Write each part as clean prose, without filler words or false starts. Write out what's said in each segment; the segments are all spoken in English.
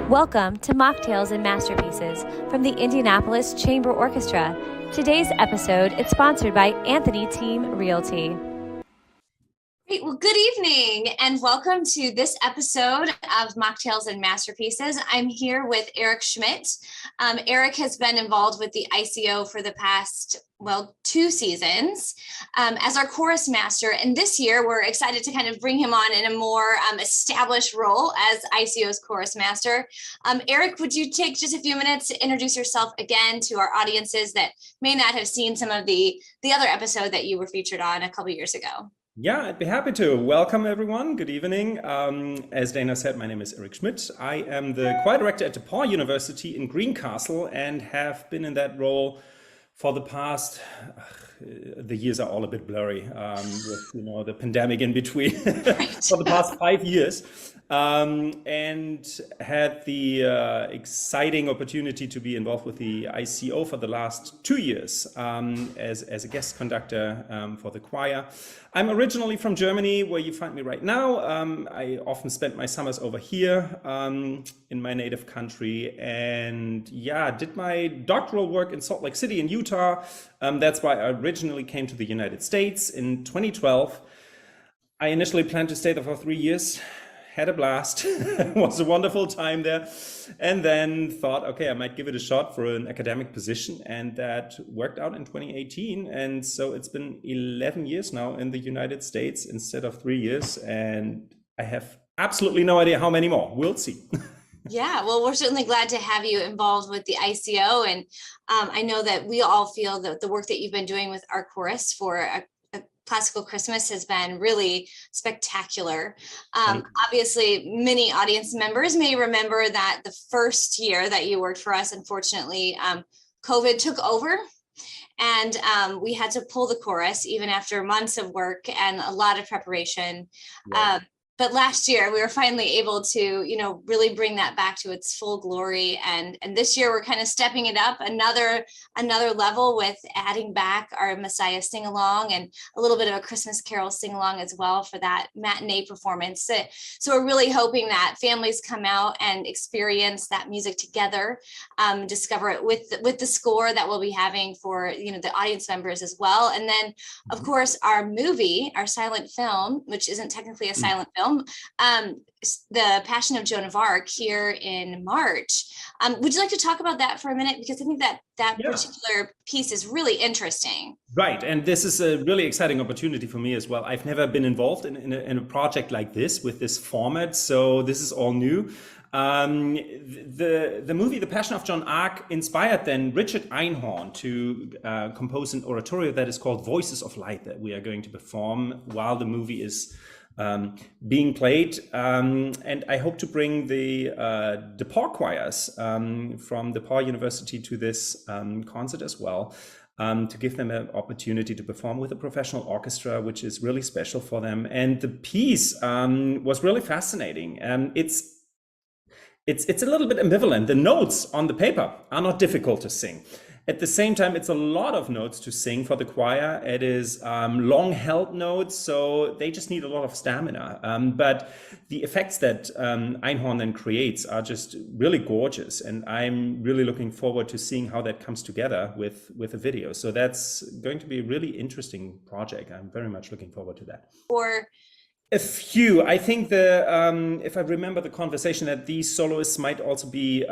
Welcome to Mocktails and Masterpieces from the Indianapolis Chamber Orchestra. Today's episode is sponsored by Anthony Team Realty. Great. Well, good evening and welcome to this episode of Mocktails and Masterpieces. I'm here with Eric Schmidt. Eric has been involved with the ICO for the past, 2 seasons as our Chorusmaster. And this year, we're excited to kind of bring him on in a more established role as ICO's Chorusmaster. Eric, would you take just a few minutes to introduce yourself again to our audiences that may not have seen some of the other episode that you were featured on a couple years ago? Yeah, I'd be happy to. Welcome, everyone. Good evening. As Dana said, my name is Eric Schmidt. I am the choir director at DePaul University in Greencastle and have been in that role for the past, the years are all a bit blurry with the pandemic in between, for the past 5 years. And had the exciting opportunity to be involved with the ICO for the last 2 years as a guest conductor for the choir. I'm originally from Germany, where you find me right now. I often spent my summers over here in my native country, and did my doctoral work in Salt Lake City in Utah. That's why I originally came to the United States in 2012. I initially planned to stay there for 3 years. Had a blast. It was a wonderful time there. And then thought, okay, I might give it a shot for an academic position. And that worked out in 2018. And so it's been 11 years now in the United States instead of 3 years. And I have absolutely no idea how many more. We'll see. Yeah, well, we're certainly glad to have you involved with the ICO. And I know that we all feel that the work that you've been doing with our chorus for a Classical Christmas has been really spectacular. Obviously, many audience members may remember that the first year that you worked for us, unfortunately, COVID took over. And we had to pull the chorus even after months of work and a lot of preparation. Right. But last year we were finally able to, really bring that back to its full glory. And this year we're kind of stepping it up another level with adding back our Messiah sing along and a little bit of a Christmas Carol sing along as well for that matinee performance. So we're really hoping that families come out and experience that music together, discover it with the score that we'll be having for the audience members as well. And then of course our movie, our silent film, which isn't technically a silent film, The Passion of Joan of Arc here in March. Would you like to talk about that for a minute? Because I think that particular piece is really interesting. Right. And this is a really exciting opportunity for me as well. I've never been involved in a project like this with this format. So this is all new. The movie The Passion of Joan of Arc inspired then Richard Einhorn to compose an oratorio that is called Voices of Light that we are going to perform while the movie is being played, and I hope to bring the DePaul choirs from DePaul University to this concert as well, to give them an opportunity to perform with a professional orchestra, which is really special for them. And the piece was really fascinating. It's a little bit ambivalent. The notes on the paper are not difficult to sing. At the same time, it's a lot of notes to sing for the choir. It is long-held notes, so they just need a lot of stamina. But the effects that Einhorn then creates are just really gorgeous, and I'm really looking forward to seeing how that comes together with a video. So that's going to be a really interesting project. I'm very much looking forward to that. A few. I think if I remember the conversation, that these soloists might also be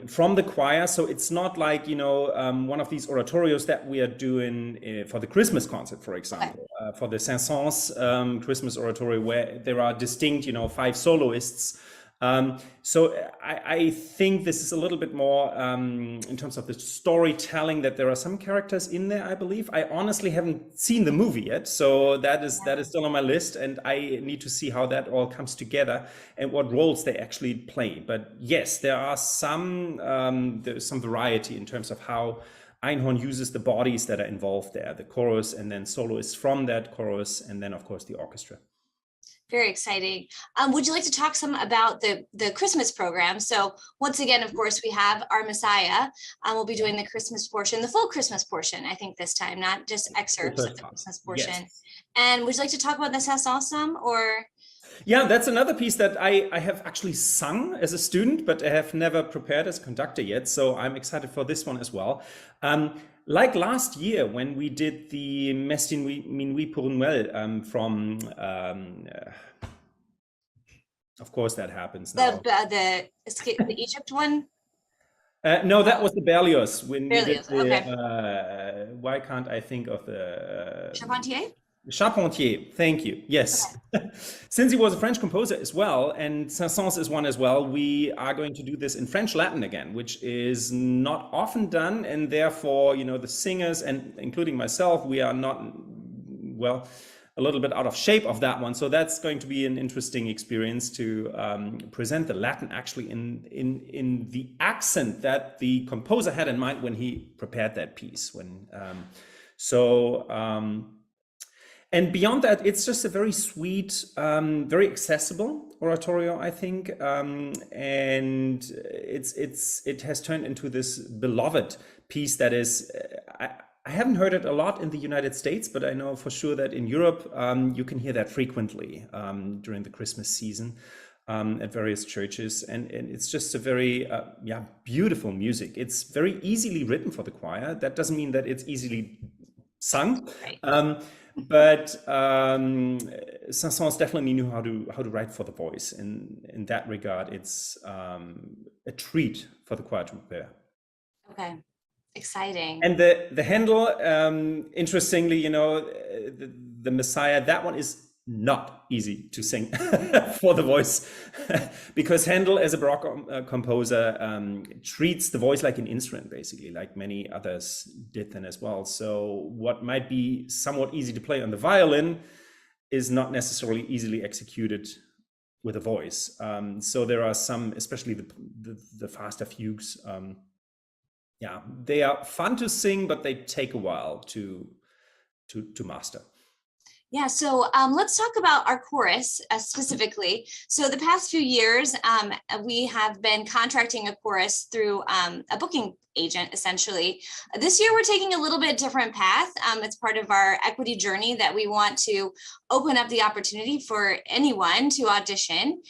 from the choir. So it's not like, one of these oratorios that we are doing for the Christmas concert, for example, for the Saint-Saëns Christmas oratorio, where there are distinct, 5 soloists. So I think this is a little bit more in terms of the storytelling, that there are some characters in there, I believe. I honestly haven't seen the movie yet, so that is still on my list, and I need to see how that all comes together and what roles they actually play. But yes, there are there's some variety in terms of how Einhorn uses the bodies that are involved there, the chorus and then soloists from that chorus, and then of course the orchestra. Very exciting. Would you like to talk some about the Christmas program? So once again, of course, we have our Messiah. We'll be doing the Christmas portion, the full Christmas portion, I think this time, not just excerpts of the Christmas portion. Yes. And would you like to talk about this as awesome, or? Yeah, that's another piece that I have actually sung as a student, but I have never prepared as a conductor yet. So I'm excited for this one as well. Like last year when we did the Mestin Minuit pour Noël of course that happens now. The Egypt one. No, that was the Berlioz when we did Berlioz, the. okay. Why can't I think of the Charpentier? Charpentier? Thank you. Yes, since he was a French composer as well, and Saint-Saëns is one as well. We are going to do this in French Latin again, which is not often done, and therefore, the singers and including myself, we are not well. A little bit out of shape of that one. So that's going to be an interesting experience to present the Latin actually in the accent that the composer had in mind when he prepared that piece. And beyond that, it's just a very sweet, very accessible oratorio, I think, and it has turned into this beloved piece that is. I haven't heard it a lot in the United States, but I know for sure that in Europe you can hear that frequently during the Christmas season at various churches, and it's just a very beautiful music. It's very easily written for the choir. That doesn't mean that it's easily sung, but Saint-Saëns definitely knew how to write for the voice. In that regard, it's a treat for the choir to prepare. Okay. Exciting. And the Handel, interestingly, the Messiah, that one is not easy to sing for the voice because Handel, as a Baroque composer, treats the voice like an instrument, basically, like many others did then as well. So what might be somewhat easy to play on the violin is not necessarily easily executed with a voice. So there are some, especially the faster fugues. They are fun to sing, but they take a while to master. Yeah, so let's talk about our chorus specifically. So the past few years, we have been contracting a chorus through a booking agent, essentially. This year, we're taking a little bit different path. It's part of our equity journey that we want to open up the opportunity for anyone to audition.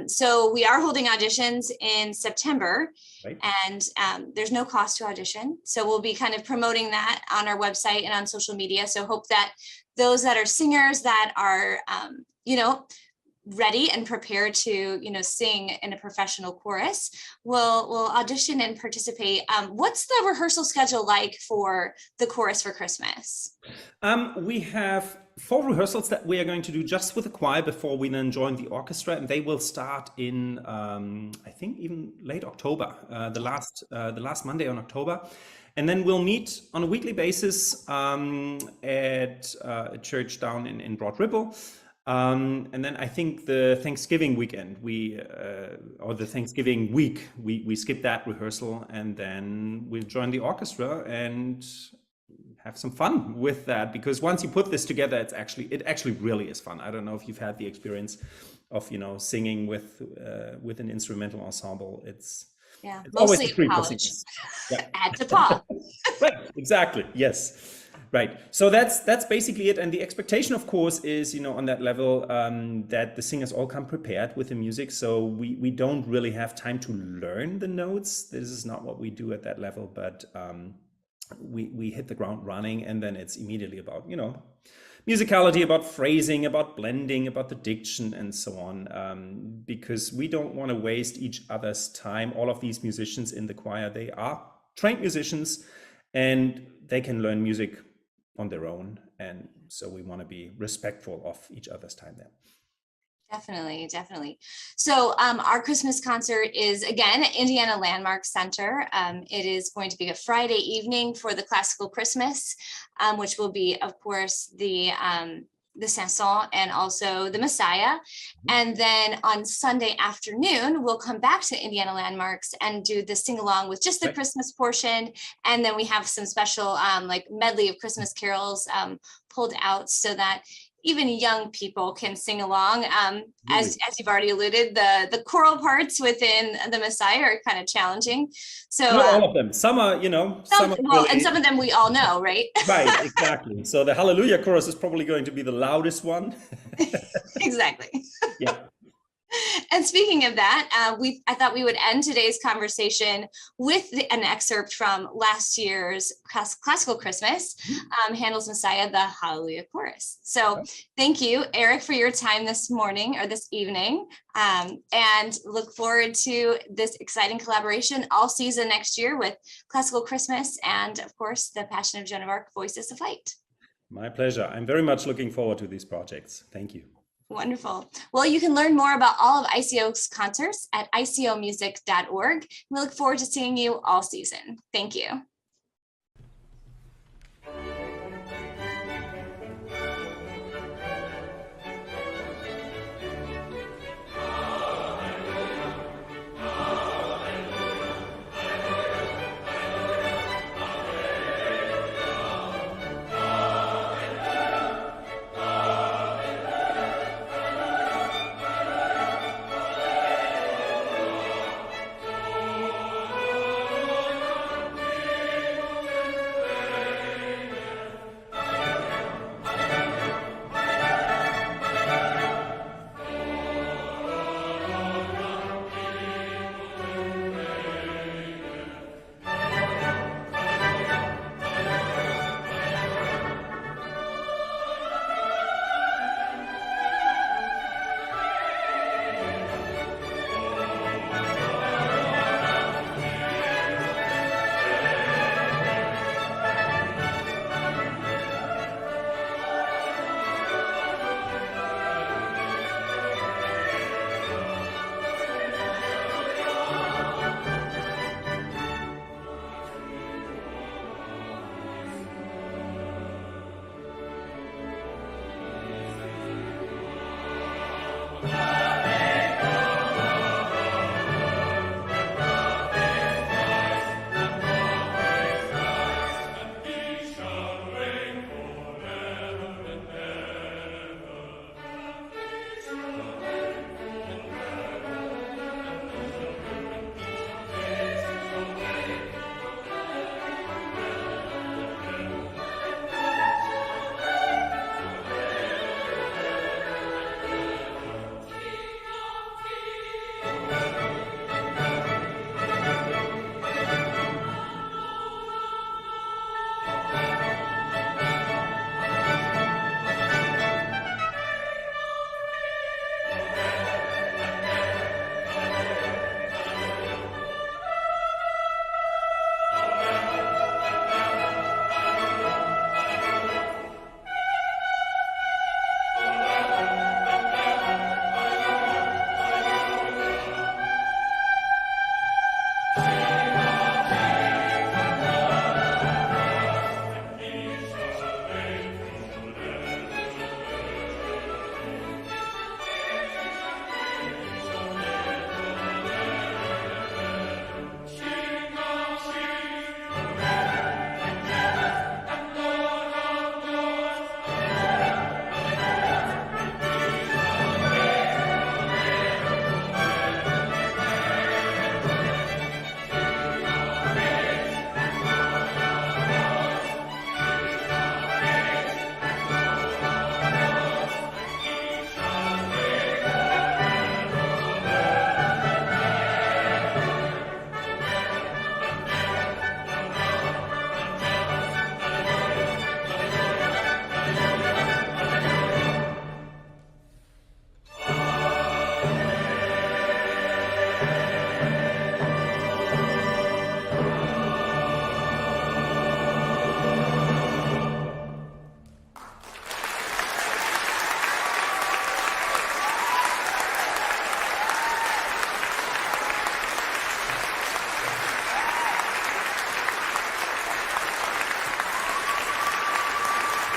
So we are holding auditions in September, right. And there's no cost to audition. So we'll be kind of promoting that on our website and on social media. So hope that those that are singers that are, ready and prepared to, sing in a professional chorus will audition and participate. What's the rehearsal schedule like for the chorus for Christmas? We have 4 rehearsals that we are going to do just with the choir before we then join the orchestra, and they will start in, I think, even late October, the last Monday in October. And then we'll meet on a weekly basis at a church down in Broad Ripple. And then I think the Thanksgiving weekend, or the Thanksgiving week, we skip that rehearsal, and then we'll join the orchestra and have some fun with that. Because once you put this together, it actually really is fun. I don't know if you've had the experience of singing with an instrumental ensemble. It's mostly in college. At DePaul. Right, exactly. Yes. Right. So that's basically it. And the expectation, of course, is, on that level, that the singers all come prepared with the music. So we don't really have time to learn the notes. This is not what we do at that level, but we hit the ground running, and then it's immediately about, musicality, about phrasing, about blending, about the diction, and so on, because we don't want to waste each other's time. All of these musicians in the choir, they are trained musicians, and they can learn music on their own. And so we want to be respectful of each other's time there. Definitely. So our Christmas concert is, again, at Indiana Landmark Center. It is going to be a Friday evening for the classical Christmas, which will be, of course, the Saint-Saëns and also the Messiah. And then on Sunday afternoon, we'll come back to Indiana Landmarks and do the sing-along with just the Christmas portion. And then we have some special medley of Christmas carols pulled out so that even young people can sing along. As you've already alluded, the choral parts within the Messiah are kind of challenging. So not all of them. Some are, some are well, really, and some of them we all know, right? right, exactly. So the Hallelujah chorus is probably going to be the loudest one. Exactly. Yeah. And speaking of that, I thought we would end today's conversation with an excerpt from last year's classical Christmas, Handel's Messiah, the Hallelujah Chorus. So thank you, Eric, for your time this morning or this evening, and look forward to this exciting collaboration all season next year with Classical Christmas and, of course, the Passion of Joan of Arc, Voices of Light. My pleasure. I'm very much looking forward to these projects. Thank you. Wonderful. Well, you can learn more about all of ICO's concerts at icomusic.org. We look forward to seeing you all season. Thank you.